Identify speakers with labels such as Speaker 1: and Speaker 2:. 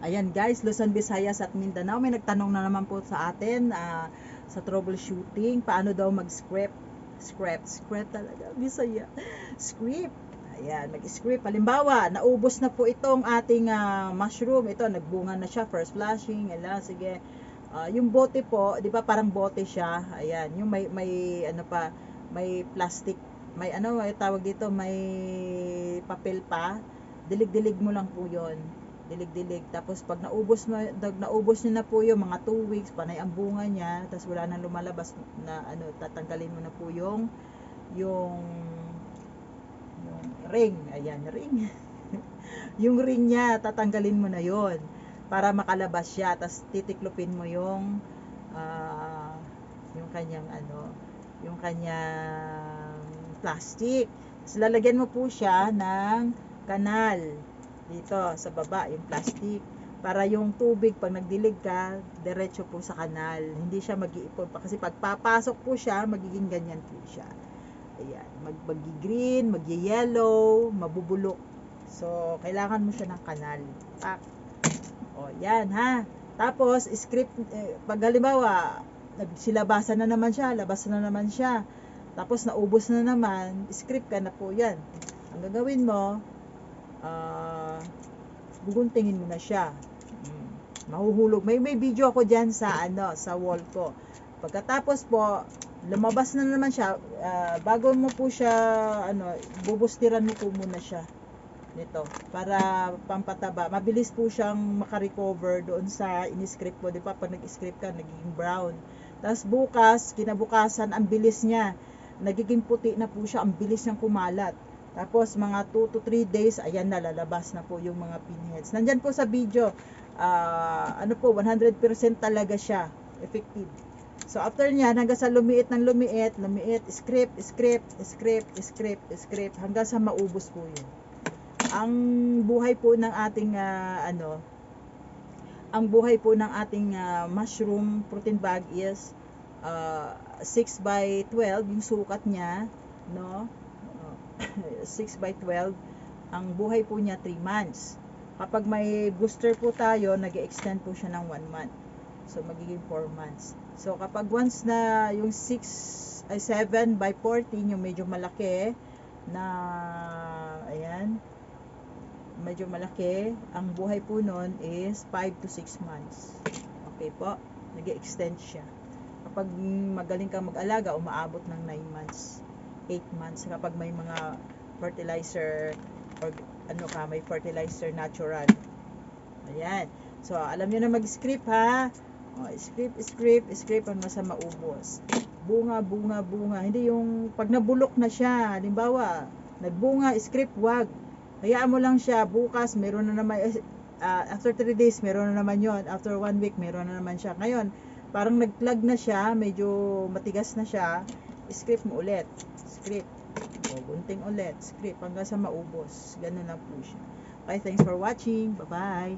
Speaker 1: Ayan guys, Luzon, Visayas at Mindanao. May nagtanong na naman po sa atin sa troubleshooting. Paano daw mag-script? Script talaga. Bisaya. Script. Ayan, mag-script. Halimbawa, naubos na po itong ating mushroom. Ito, nagbunga na siya. First flashing. Ayan, sige. Yung bote po, di ba parang bote siya. Ayan, yung may ano pa, may plastic. May ano, may tawag dito, may papel pa. Dilig-dilig mo lang po yon, dilig-dilig. Tapos pag naubos niyo na po yung mga 2 weeks, panay ang bunga niya, tapos wala nang lumalabas na ano, tatanggalin mo na po yung yung ring. Ayan, ring. Yung ring niya, tatanggalin mo na yon para makalabas siya. Tapos titiklopin mo ah, yung kanyang ano, yung kanyang plastic. Tapos lalagyan mo po siya ng kanal dito sa baba, yung plastic, para yung tubig pag nagdilig ka, diretso po sa kanal, hindi siya mag-iipon pa, kasi pag papasok po siya, magiging ganyan po siya. Ayan, mag-green, mag-yellow, mabubulok. So kailangan mo siya ng kanal. Tak. O yan ha. Tapos script, pag halimbawa nagsilabasan na naman siya, labas na naman siya, tapos naubos na naman, script ka na po yan. Ang gagawin mo, guguntingin mo na siya. Mahuhulog. May video ako diyan sa ano, sa wall ko. Pagkatapos po, lumabas na naman siya, bago mo po siya ano, bubustiran mo po muna siya nito para pampataba. Mabilis po siyang makarecover doon sa in-script mo, 'di ba? Pag nag-script ka, nagiging brown. Tapos bukas, kinabukasan, ang bilis niya. Nagiging puti na po siya, ang bilis niyang kumalat. Tapos mga 2 to 3 days, ayan na, lalabas na po yung mga pinheads. Nandyan po sa video, ano po, 100% talaga siya effective. So after niyan, hanggang sa lumiit ng lumiit, script, hanggang sa maubos po yun. Ang buhay po ng ating ang buhay po ng ating mushroom protein bag is 6 by 12 yung sukat niya, no? 6 by 12. Ang buhay po niya 3 months. Kapag may booster po tayo, nag-extend po siya ng 1 month. So magiging 4 months. So kapag once na yung 7 by 14, yung medyo malaki na, ayan, medyo malaki, ang buhay po nun is 5 to 6 months. Okay po, nag-extend siya. Kapag magaling kang mag-alaga, umaabot ng 9 months, 8 months, kapag may mga fertilizer or ano ka, may fertilizer natural. Ayan. So, alam nyo na mag-script ha. O, script hanggang sa maubos. Bunga. Hindi yung pag nabulok na siya, halimbawa, nagbunga, script, wag. Hayaan mo lang siya, bukas meron na naman, after 3 days meron na naman yon, after 1 week meron na naman siya. Ngayon, parang naglag na siya, medyo matigas na siya, script mo ulit, script, o gunting ulit, script hanggang sa maubos. Ganun lang po siya. Okay, thanks for watching, bye bye.